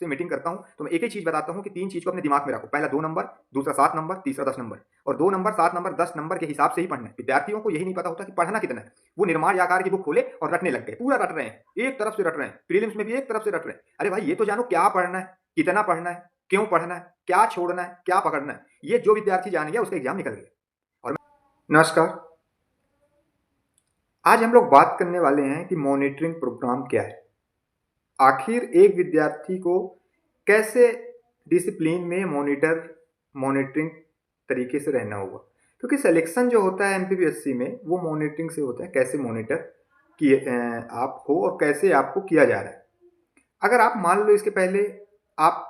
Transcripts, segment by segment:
से मीटिंग करता हूँ तो मैं एक ही चीज़ बताता हूँ कि 3 चीज़ को अपने दिमाग में रखो। पहला 2 नंबर, दूसरा 7 नंबर, तीसरा 10 नंबर। और 2 नंबर, 7 नंबर, 10 नंबर के हिसाब से ही पढ़ना है। विद्यार्थियों को यही नहीं पता होता कि पढ़ना कितना है। वो निर्माण आकार की बुक खोले और रटने लग गए। पूरा रट रहे हैं, एक तरफ से रट रहे हैं, प्रीलिम्स में भी एक तरफ से रट रहे हैं। अरे भाई, ये तो जानो क्या पढ़ना है, कितना पढ़ना है, क्यों पढ़ना है, क्या छोड़ना है, क्या पकड़ना है। ये जो विद्यार्थी जान गया उसका एग्जाम निकल गया। और नमस्कार, आज हम लोग बात करने वाले हैं कि मॉनिटरिंग प्रोग्राम क्या है। आखिर एक विद्यार्थी को कैसे डिसिप्लिन में मॉनिटरिंग तरीके से रहना होगा, क्योंकि सिलेक्शन जो होता है एमपीपीएससी में वो मॉनिटरिंग से होता है। कैसे मॉनिटर किए आप हो और कैसे आपको किया जा रहा है। अगर आप मान लो इसके पहले आप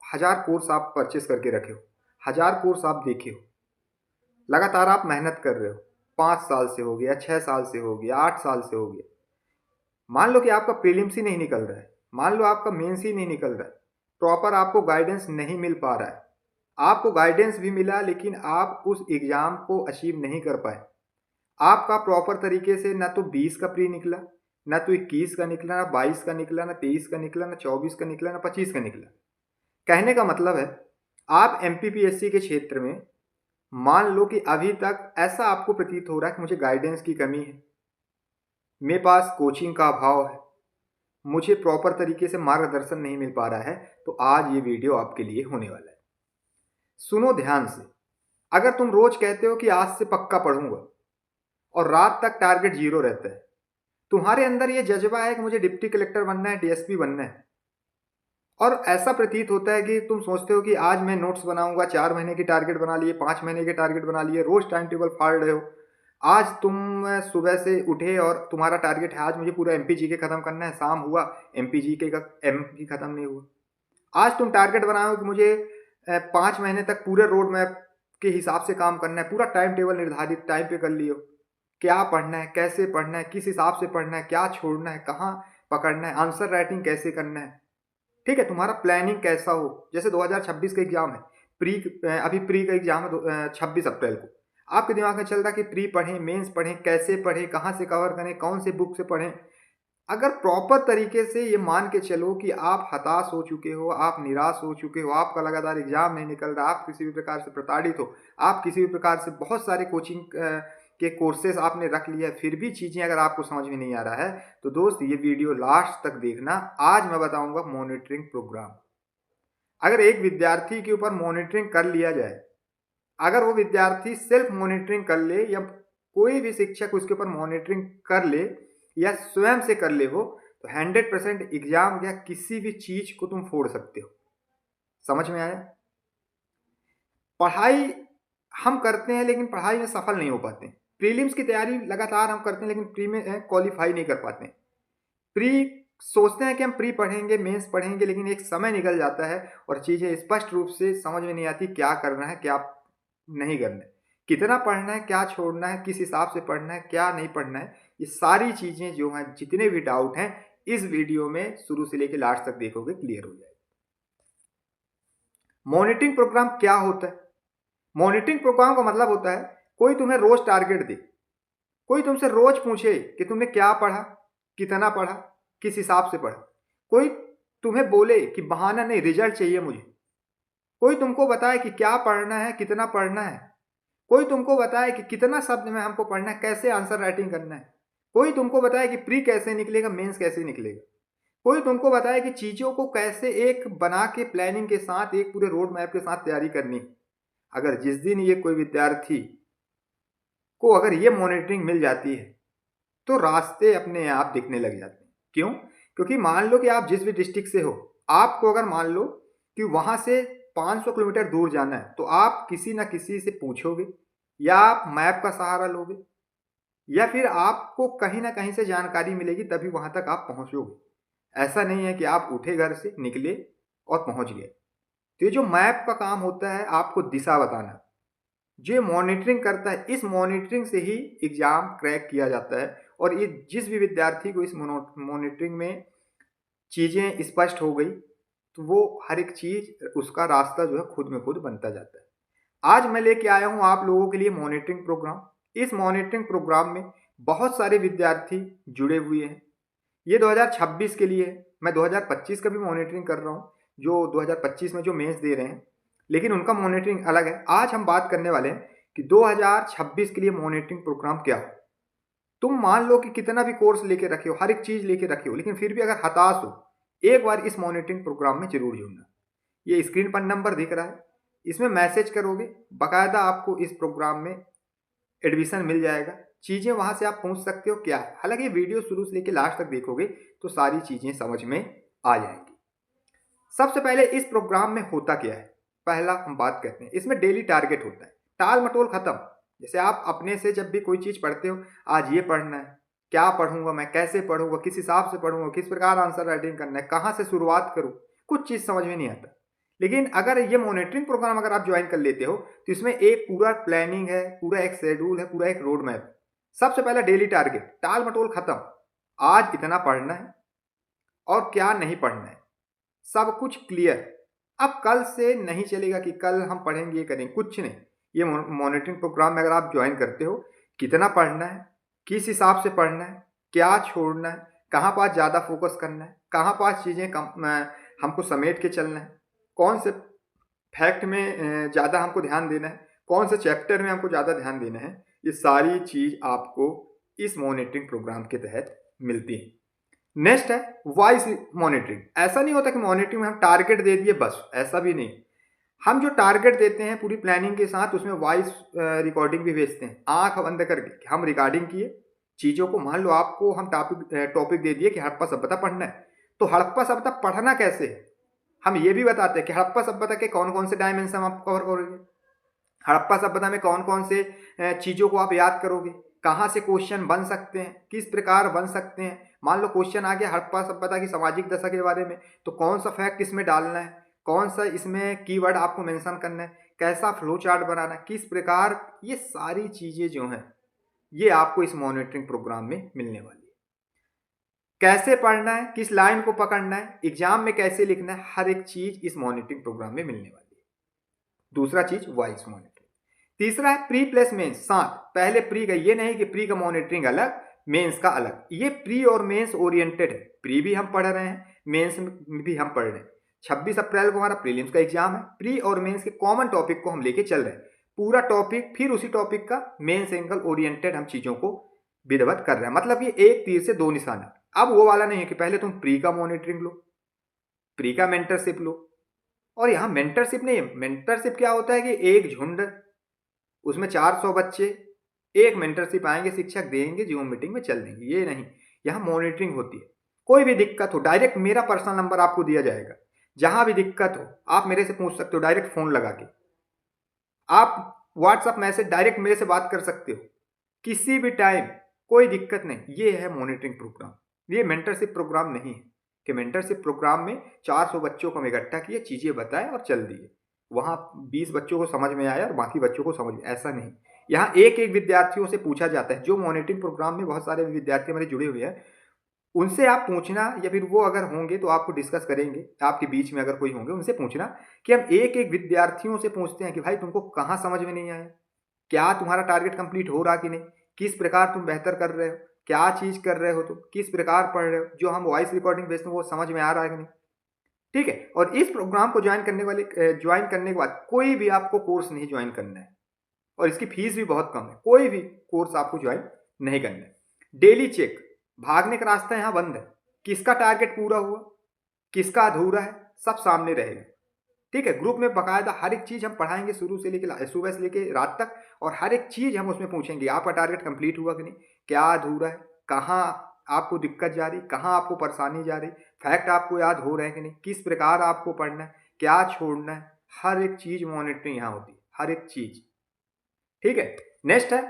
1000 कोर्स आप परचेस करके रखे हो, 1000 कोर्स आप देखे हो, लगातार आप मेहनत कर रहे हो, 5 साल से हो गया, 6 साल से हो गया, 8 साल से हो गया। मान लो कि आपका प्रीलिम्स ही नहीं निकल रहा है, मान लो आपका मेंस ही नहीं निकल रहा है, प्रॉपर आपको गाइडेंस नहीं मिल पा रहा है। आपको गाइडेंस भी मिला लेकिन आप उस एग्ज़ाम को अचीव नहीं कर पाए। आपका प्रॉपर तरीके से ना तो 20 का प्री निकला, ना तो 21 का निकला, ना 22 का निकला, ना 23 का निकला, ना 24 का निकला, ना 25 का निकला। कहने का मतलब है, आप एमपीपीएससी के क्षेत्र में मान लो कि अभी तक ऐसा आपको प्रतीत हो रहा है कि मुझे गाइडेंस की कमी है, मेरे पास कोचिंग का अभाव है, मुझे प्रॉपर तरीके से मार्गदर्शन नहीं मिल पा रहा है। तो आज ये वीडियो आपके लिए होने वाला है। सुनो ध्यान से। अगर तुम रोज कहते हो कि आज से पक्का पढ़ूंगा और रात तक टारगेट 0 रहता है, तुम्हारे अंदर ये जज्बा है कि मुझे डिप्टी कलेक्टर बनना है, डीएसपी बनना है, और ऐसा प्रतीत होता है कि तुम सोचते हो कि आज मैं नोट्स बनाऊंगा, 4 महीने की टारगेट बना लिए, 5 महीने के टारगेट बना लिए, रोज टाइम टेबल फाड़ रहे हो। आज तुम सुबह से उठे और तुम्हारा टारगेट है आज मुझे पूरा एमपीजी के खत्म करना है, शाम हुआ एमपीजी के एमपी खत्म नहीं हुआ। आज तुम टारगेट बनाओ कि मुझे 5 महीने तक पूरे रोड मैप के हिसाब से काम करना है, पूरा टाइम टेबल निर्धारित टाइम पे कर लियो। क्या पढ़ना है, कैसे पढ़ना है, किस हिसाब से पढ़ना है, क्या छोड़ना है, कहाँ पकड़ना है, आंसर राइटिंग कैसे करना है। ठीक है, तुम्हारा प्लानिंग कैसा हो। जैसे 2026 का एग्जाम है, अभी प्री का एग्जाम है 26 अप्रैल को। आपके दिमाग में चल रहा है कि प्री पढ़ें, मेंस पढ़ें, कैसे पढ़ें, कहाँ से कवर करें, कौन से बुक से पढ़ें। अगर प्रॉपर तरीके से ये मान के चलो कि आप हताश हो चुके हो, आप निराश हो चुके हो, आपका लगातार एग्जाम नहीं निकल रहा, आप किसी भी प्रकार से प्रताड़ित हो, आप किसी भी प्रकार से बहुत सारे कोचिंग के कोर्सेज आपने रख लिया है, फिर भी चीज़ें अगर आपको समझ में नहीं आ रहा है, तो दोस्त ये वीडियो लास्ट तक देखना। आज मैं बताऊंगा मॉनिटरिंग प्रोग्राम। अगर एक विद्यार्थी के ऊपर मॉनिटरिंग कर लिया जाए, अगर वो विद्यार्थी सेल्फ मॉनिटरिंग कर ले या कोई भी शिक्षक उसके ऊपर मॉनिटरिंग कर ले या स्वयं से कर ले, वो तो 100% एग्जाम या किसी भी चीज को तुम फोड़ सकते हो। समझ में आया? पढ़ाई हम करते हैं लेकिन पढ़ाई में सफल नहीं हो पाते। प्रीलिम्स की तैयारी लगातार हम करते हैं लेकिन प्री में क्वालिफाई नहीं कर पाते। प्री सोचते हैं कि हम प्री पढ़ेंगे, मेंस पढ़ेंगे, लेकिन एक समय निकल जाता है और चीज़ें स्पष्ट रूप से समझ में नहीं आती, क्या करना है, क्या नहीं करना है, कितना पढ़ना है, क्या छोड़ना है, किस हिसाब से पढ़ना है, क्या नहीं पढ़ना है। ये सारी चीज़ें जो हैं, जितने भी डाउट हैं, इस वीडियो में शुरू से लेकर लास्ट तक देखोगे, क्लियर हो जाएगा। मॉनिटरिंग प्रोग्राम क्या होता है? मॉनिटरिंग प्रोग्राम का मतलब होता है कोई तुम्हें रोज टारगेट दे, कोई तुमसे रोज पूछे कि तुमने क्या पढ़ा, कितना पढ़ा, किस हिसाब से पढ़ा। कोई तुम्हें बोले कि बहाना नहीं, रिजल्ट चाहिए मुझे। कोई तुमको बताए कि क्या पढ़ना है, कितना पढ़ना है। कोई तुमको बताए कि कितना शब्द में हमको पढ़ना है, कैसे आंसर राइटिंग करना है। कोई तुमको बताए कि प्री कैसे निकलेगा, मेंस कैसे निकलेगा। कोई तुमको बताए कि चीज़ों को कैसे एक बना के प्लानिंग के साथ, एक पूरे रोड मैप के साथ तैयारी करनी। अगर जिस दिन ये कोई विद्यार्थी को अगर ये मॉनिटरिंग मिल जाती है तो रास्ते अपने आप दिखने लग जाते हैं। क्यों? क्योंकि मान लो कि आप जिस भी डिस्ट्रिक्ट से हो, आपको अगर मान लो कि वहाँ से 500 किलोमीटर दूर जाना है, तो आप किसी न किसी से पूछोगे, या आप मैप का सहारा लोगे, या फिर आपको कहीं ना कहीं से जानकारी मिलेगी, तभी वहाँ तक आप पहुँचोगे। ऐसा नहीं है कि आप उठे घर से, निकले और पहुँच गए। तो ये जो मैप का काम होता है, आपको दिशा बताना, जो मॉनिटरिंग करता है, इस मॉनिटरिंग से ही एग्ज़ाम क्रैक किया जाता है। और ये जिस भी विद्यार्थी को इस मॉनिटरिंग में चीज़ें स्पष्ट हो गई, तो वो हर एक चीज़, उसका रास्ता जो है खुद में खुद बनता जाता है। आज मैं लेके आया हूँ आप लोगों के लिए मॉनिटरिंग प्रोग्राम। इस मॉनिटरिंग प्रोग्राम में बहुत सारे विद्यार्थी जुड़े हुए हैं। ये 2026 के लिए है, मैं 2025 का भी मॉनिटरिंग कर रहा हूँ। जो 2025 में जो मेंस दे रहे हैं, लेकिन उनका मॉनिटरिंग अलग है। आज हम बात करने वाले हैं कि 2026 के लिए मॉनिटरिंग प्रोग्राम क्या हो। तुम मान लो कि कितना भी कोर्स लेके रखे हो, हर एक चीज़ लेके रखे हो, लेकिन फिर भी अगर हताश हो, एक बार इस मॉनिटरिंग प्रोग्राम में जरूर जुड़ना। ये स्क्रीन पर नंबर दिख रहा है, इसमें मैसेज करोगे, बाकायदा आपको इस प्रोग्राम में एडमिशन मिल जाएगा। चीज़ें वहाँ से आप पूछ सकते हो क्या है। हालांकि ये वीडियो शुरू से लेकर लास्ट तक देखोगे तो सारी चीज़ें समझ में आ जाएंगी। सबसे पहले इस प्रोग्राम में होता क्या है, पहला हम बात करते हैं। इसमें डेली टारगेट होता है, टाल मटोल खत्म। जैसे आप अपने से जब भी कोई चीज़ पढ़ते हो, आज ये पढ़ना है, क्या पढ़ूंगा मैं, कैसे पढ़ूंगा, किस हिसाब से पढ़ूंगा, किस प्रकार आंसर राइटिंग करना है, कहाँ से शुरुआत करूँ, कुछ चीज़ समझ में नहीं आता। लेकिन अगर ये मॉनिटरिंग प्रोग्राम अगर आप ज्वाइन कर लेते हो तो इसमें एक पूरा प्लानिंग है, पूरा एक शेड्यूल है, पूरा एक रोड मैप। सबसे पहला डेली टारगेट, टाल मटोल खत्म। आज कितना पढ़ना है और क्या नहीं पढ़ना है, सब कुछ क्लियर। अब कल से नहीं चलेगा कि कल हम पढ़ेंगे ये करेंगे, कुछ नहीं। ये मॉनिटरिंग प्रोग्राम में अगर आप ज्वाइन करते हो, कितना पढ़ना है, किस हिसाब से पढ़ना है, क्या छोड़ना है, कहाँ पास ज़्यादा फोकस करना है, कहाँ पास चीज़ें कम हमको समेट के चलना है, कौन से फैक्ट में ज़्यादा हमको ध्यान देना है, कौन से चैप्टर में हमको ज़्यादा ध्यान देना है, ये सारी चीज़ आपको इस मॉनिटरिंग प्रोग्राम के तहत मिलती है। नेक्स्ट है वॉइस मॉनिटरिंग। ऐसा नहीं होता कि मॉनिटरिंग में हम टारगेट दे दिए बस, ऐसा भी नहीं। हम जो टारगेट देते हैं पूरी प्लानिंग के साथ, उसमें वॉइस रिकॉर्डिंग भी भेजते हैं, आंख बंद करके हम रिकॉर्डिंग किए चीज़ों को। मान लो आपको हम टॉपिक दे दिए कि हड़प्पा सभ्यता पढ़ना है, तो हड़प्पा सभ्यता पढ़ना कैसे है, हम ये भी बताते हैं कि हड़प्पा सभ्यता के कौन कौन से डायमेंशन आप कवर करोगे, हड़प्पा सभ्यता में कौन कौन से चीज़ों को आप याद करोगे, कहाँ से क्वेश्चन बन सकते हैं, किस प्रकार बन सकते हैं। मान लो क्वेश्चन आ गया हड़प्पा सभ्यता की सामाजिक दशा के बारे में, तो कौन सा फैक्ट इसमें डालना है, कौन सा इसमें कीवर्ड आपको मेंशन करना है, कैसा फ्लो चार्ट बनाना है, किस प्रकार, ये सारी चीज़ें जो हैं ये आपको इस मॉनिटरिंग प्रोग्राम में मिलने वाली है। कैसे पढ़ना है, किस लाइन को पकड़ना है, एग्जाम में कैसे लिखना है, हर एक चीज़ इस मॉनिटरिंग प्रोग्राम में मिलने वाली है। दूसरा चीज़ वॉइस मॉनिटरिंग। तीसरा है प्री प्लस मेंस साथ। पहले प्री का ये नहीं कि प्री का मॉनिटरिंग अलग, मेंस का अलग। ये प्री और मेंस ओरिएंटेड है। प्री भी हम पढ़ रहे हैं, मेंस भी हम पढ़ रहे हैं। 26 अप्रैल को हमारा प्रीलिम्स का एग्जाम है। प्री और मेंस के कॉमन टॉपिक को हम लेके चल रहे हैं, पूरा टॉपिक, फिर उसी टॉपिक का मेंस एंगल ओरिएंटेड हम चीज़ों को विधिवत कर रहे हैं। मतलब ये एक तीर से दो निशाना। अब वो वाला नहीं है कि पहले तुम प्री का मॉनिटरिंग लो, प्री का मेंटरशिप लो। और यहाँ मेंटरशिप नहीं है। मेंटरशिप क्या होता है कि एक झुंड, उसमें 400 बच्चे, एक मेंटरशिप आएंगे, शिक्षक देंगे, जूम मीटिंग में चल देंगे, ये नहीं। यहाँ मॉनिटरिंग होती है। कोई भी दिक्कत हो, डायरेक्ट मेरा पर्सनल नंबर आपको दिया जाएगा। जहां भी दिक्कत हो आप मेरे से पूछ सकते हो, डायरेक्ट फोन लगा के। आप व्हाट्सअप मैसेज डायरेक्ट मेरे से बात कर सकते हो किसी भी टाइम, कोई दिक्कत नहीं। ये है मॉनिटरिंग प्रोग्राम। ये मेंटरशिप प्रोग्राम नहीं है कि मेंटरशिप प्रोग्राम में 400 बच्चों को हम इकट्ठा किए, चीज़ें बताए और चल दिए, वहाँ 20 बच्चों को समझ में आया और बाकी बच्चों को समझ में, ऐसा नहीं। यहाँ एक एक विद्यार्थियों से पूछा जाता है। जो मॉनिटरिंग प्रोग्राम में बहुत सारे विद्यार्थी हमारे जुड़े हुए हैं, उनसे आप पूछना, या फिर वो अगर होंगे तो आपको डिस्कस करेंगे, आपके बीच में अगर कोई होंगे उनसे पूछना कि हम एक एक विद्यार्थियों से पूछते हैं कि भाई तुमको कहाँ समझ में नहीं आया, क्या तुम्हारा टारगेट कंप्लीट हो रहा कि नहीं, किस प्रकार तुम बेहतर कर रहे हो, क्या चीज़ कर रहे हो तुम, किस प्रकार पढ़ रहे हो, जो हम वॉइस रिकॉर्डिंग भेजते हैं वो समझ में आ रहा है कि नहीं। ठीक है। और इस प्रोग्राम को ज्वाइन करने के बाद कोई भी आपको कोर्स नहीं ज्वाइन करना है, और इसकी फीस भी बहुत कम है। कोई भी कोर्स आपको ज्वाइन नहीं करना है। डेली चेक, भागने का रास्ता यहाँ बंद है। किसका टारगेट पूरा हुआ, किसका अधूरा है, सब सामने रहेगा। ठीक है। ग्रुप में बाकायदा हर एक चीज़ हम पढ़ाएंगे, शुरू से लेकर सुबह से लेकर रात तक, और हर एक चीज़ हम उसमें पूछेंगे आपका टारगेट कंप्लीट हुआ कि नहीं, क्या अधूरा है, कहाँ आपको दिक्कत जा रही, कहाँ आपको परेशानी जा रही, फैक्ट आपको याद हो रहे हैं कि नहीं, किस प्रकार आपको पढ़ना है, क्या छोड़ना है, हर एक चीज़ मॉनिटरिंग यहाँ होती है, हर एक चीज़। ठीक है। नेक्स्ट है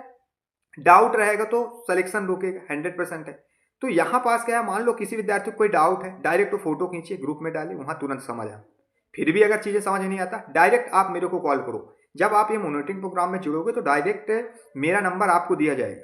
डाउट रहेगा तो सिलेक्शन रुकेगा, 100% है। तो यहाँ पास क्या है, मान लो किसी विद्यार्थी को कोई डाउट है, डायरेक्ट तो फोटो खींचिए, ग्रुप में डालिए, वहाँ तुरंत समझ आ। फिर भी अगर चीज़ें समझ नहीं आता, डायरेक्ट आप मेरे को कॉल करो। जब आप ये मॉनिटरिंग प्रोग्राम में जुड़ोगे तो डायरेक्ट मेरा नंबर आपको दिया जाएगा।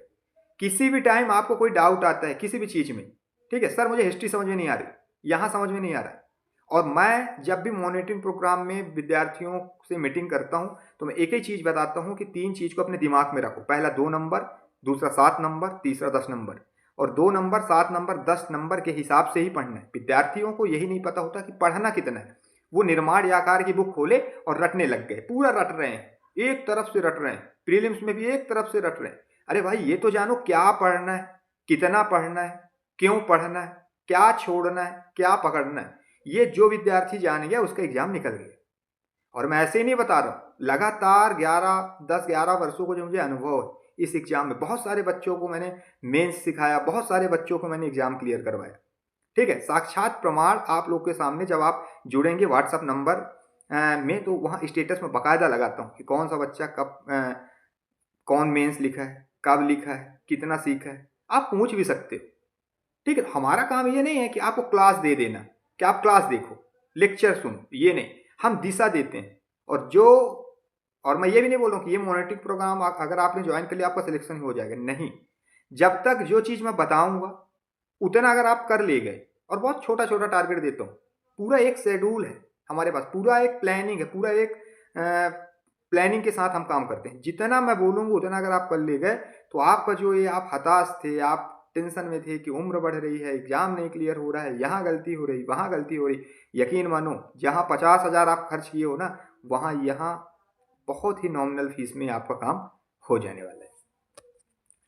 किसी भी टाइम आपको कोई डाउट आता है किसी भी चीज़ में, ठीक है, सर मुझे हिस्ट्री समझ में नहीं आ रही, यहाँ समझ में नहीं आ रहा है, और मैं जब भी मॉनिटरिंग प्रोग्राम में विद्यार्थियों से मीटिंग करता हूँ तो मैं एक ही चीज़ बताता हूँ कि 3 चीज़ को अपने दिमाग में रखो। पहला 2 नंबर, दूसरा 7 नंबर, तीसरा 10 नंबर। और 2 नंबर, 7 नंबर, 10 नंबर के हिसाब से ही पढ़ना है। विद्यार्थियों को यही नहीं पता होता कि पढ़ना कितना है। वो निर्माण आकार की बुक खोले और रटने लग गए, पूरा रट रहे हैं, एक तरफ से रट रहे हैं, प्रीलिम्स में भी एक तरफ से रट रहे हैं। अरे भाई ये तो जानो क्या पढ़ना है, कितना पढ़ना है, क्यों पढ़ना है, क्या छोड़ना है, क्या पकड़ना है। ये जो विद्यार्थी जान गया उसका एग्जाम निकल गया। और मैं ऐसे ही नहीं बता रहा हूँ, लगातार 10-11 वर्षों को जो मुझे अनुभव है इस एग्जाम में, बहुत सारे बच्चों को मैंने मेंस सिखाया, बहुत सारे बच्चों को मैंने एग्जाम क्लियर करवाया। ठीक है, साक्षात प्रमाण आप लोग के सामने जब आप जुड़ेंगे व्हाट्सअप नंबर में, तो वहाँ स्टेटस में बाकायदा लगाता हूँ कि कौन सा बच्चा कब कौन मेंस लिखा है, कब लिखा है, कितना सीखा है, आप पूछ भी सकते हो। ठीक है, हमारा काम ये नहीं है कि आपको क्लास दे देना कि आप क्लास देखो, लेक्चर सुनो, ये नहीं, हम दिशा देते हैं। और मैं ये भी नहीं बोल रहा हूँ कि ये मॉनिटरिंग प्रोग्राम अगर आपने ज्वाइन कर लिया आपका सिलेक्शन हो जाएगा, नहीं। जब तक जो चीज़ मैं बताऊंगा उतना अगर आप कर ले गए, और बहुत छोटा छोटा टारगेट देता हूँ, पूरा एक शेड्यूल है हमारे पास, पूरा एक प्लानिंग है, पूरा एक प्लानिंग के साथ हम काम करते हैं। जितना मैं बोलूँगा उतना अगर आप कर ले गए तो आपका जो ये आप हताश थे, आप टेंशन में थे कि उम्र बढ़ रही है, एग्जाम नहीं क्लियर हो रहा है, यहाँ गलती हो रही, वहाँ गलती हो रही, यकीन मानो जहाँ 50,000 आप खर्च किए हो ना, वहाँ यहाँ बहुत ही नॉमिनल फीस में आपका काम हो जाने वाला है।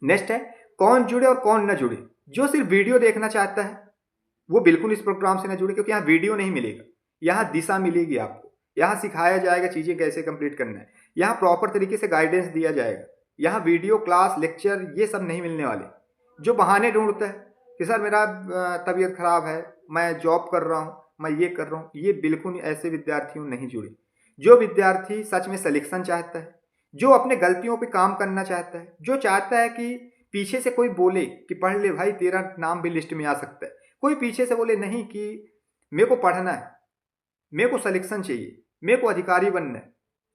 नेक्स्ट है कौन जुड़े और कौन न जुड़े। जो सिर्फ वीडियो देखना चाहता है वो बिल्कुल इस प्रोग्राम से न जुड़े, क्योंकि यहाँ वीडियो नहीं मिलेगा, यहाँ दिशा मिलेगी आपको, यहाँ सिखाया जाएगा चीज़ें कैसे कंप्लीट करना है, यहाँ प्रॉपर तरीके से गाइडेंस दिया जाएगा। यहाँ वीडियो क्लास लेक्चर ये सब नहीं मिलने वाले। जो बहाने ढूंढता है कि सर मेरा तबीयत खराब है, मैं जॉब कर रहा हूँ, मैं ये कर रहा हूँ, ये बिल्कुल ऐसे विद्यार्थियों नहीं जुड़े। जो विद्यार्थी सच में सिलेक्शन चाहता है, जो अपने गलतियों पे काम करना चाहता है, जो चाहता है कि पीछे से कोई बोले कि पढ़ ले भाई तेरा नाम भी लिस्ट में आ सकता है, कोई पीछे से बोले नहीं कि मेरे को पढ़ना है, मेरे को सिलेक्शन चाहिए, मेरे को अधिकारी बनना है,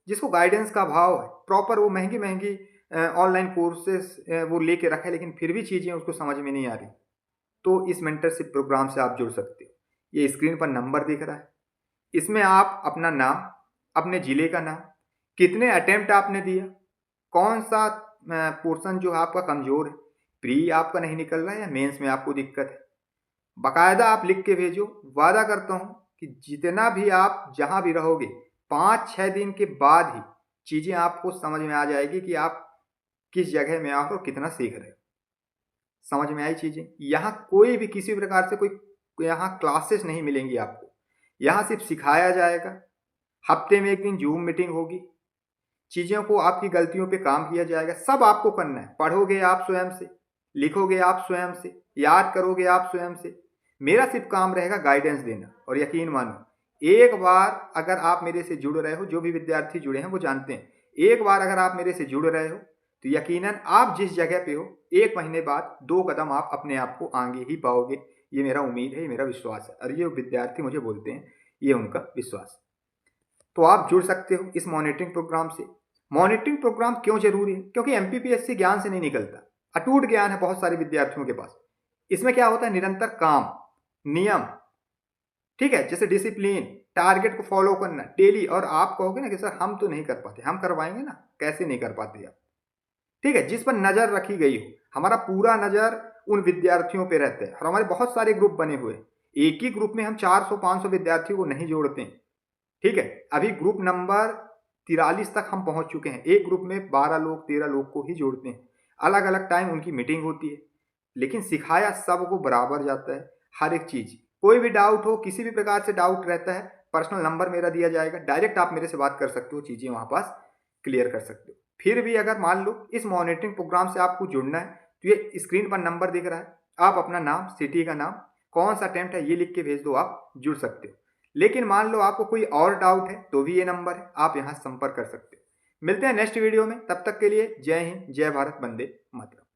जिसको गाइडेंस का भाव है, प्रॉपर वो महंगी महंगी ऑनलाइन कोर्सेस वो लेके रखा है, लेकिन फिर भी चीज़ें उसको समझ में नहीं आ रही, तो इस मेंटरशिप प्रोग्राम से आप जुड़ सकते हो। ये स्क्रीन पर नंबर दिख रहा है, इसमें आप अपना नाम, अपने ज़िले का नाम, कितने अटेम्प्ट आपने दिया, कौन सा पोर्शन जो आपका कमज़ोर है, प्री आपका नहीं निकल रहा है या मेंस में आपको दिक्कत है, बाकायदा आप लिख के भेजो। वादा करता हूँ कि जितना भी आप जहाँ भी रहोगे 5-6 दिन के बाद ही चीज़ें आपको समझ में आ जाएगी कि आप किस जगह में आओ और कितना सीख रहे हो। समझ में आई चीज़ें। यहाँ कोई भी किसी प्रकार से कोई यहाँ क्लासेस नहीं मिलेंगी आपको, यहाँ सिर्फ सिखाया जाएगा। हफ्ते में एक दिन जूम मीटिंग होगी, चीज़ों को आपकी गलतियों पे काम किया जाएगा, सब आपको करना है। पढ़ोगे आप स्वयं से, लिखोगे आप स्वयं से, याद करोगे आप स्वयं से, मेरा सिर्फ काम रहेगा गाइडेंस देना। और यकीन मानो एक बार अगर आप मेरे से जुड़ रहे हो, जो भी विद्यार्थी जुड़े हैं वो जानते हैं, एक बार अगर आप मेरे से जुड़ रहे हो तो यकीनन आप जिस जगह पे हो 1 महीने बाद 2 कदम आप अपने आप को आगे ही पाओगे। ये मेरा उम्मीद है, ये मेरा विश्वास है, और ये विद्यार्थी मुझे बोलते हैं ये उनका विश्वास है। तो आप जुड़ सकते हो इस मॉनिटरिंग प्रोग्राम से। मॉनिटरिंग प्रोग्राम क्यों जरूरी है? क्योंकि एमपीपीएससी ज्ञान से नहीं निकलता, अटूट ज्ञान है बहुत सारे विद्यार्थियों के पास। इसमें क्या होता है, निरंतर काम, नियम, ठीक है, जैसे डिसिप्लिन, टारगेट को फॉलो करना डेली। और आप कहोगे ना कि सर हम तो नहीं कर पाते, हम करवाएंगे ना, कैसे नहीं कर पाते आप, ठीक है। जिस पर नजर रखी गई हो, हमारा पूरा नजर उन विद्यार्थियों पे रहता है। और हमारे बहुत सारे ग्रुप बने हुए, एक ही ग्रुप में हम 400-500 विद्यार्थियों को नहीं जोड़ते हैं, ठीक है। अभी ग्रुप नंबर 43 तक हम पहुंच चुके हैं। एक ग्रुप में 12 लोग 13 लोग को ही जोड़ते हैं, अलग अलग टाइम उनकी मीटिंग होती है, लेकिन सिखाया सबको बराबर जाता है हर एक चीज़। कोई भी डाउट हो, किसी भी प्रकार से डाउट रहता है, पर्सनल नंबर मेरा दिया जाएगा, डायरेक्ट आप मेरे से बात कर सकते हो, चीज़ें वहाँ पास क्लियर कर सकते हो। फिर भी अगर मान लो इस मॉनिटरिंग प्रोग्राम से आपको जुड़ना है तो ये स्क्रीन पर नंबर दिख रहा है, आप अपना नाम, सिटी का नाम, कौन सा अटेम्प्ट है ये लिख के भेज दो, आप जुड़ सकते हो। लेकिन मान लो आपको कोई और डाउट है तो भी ये नंबर है, आप यहाँ संपर्क कर सकते हो। मिलते हैं नेक्स्ट वीडियो में, तब तक के लिए जय हिंद, जय भारत, वंदे मातरम।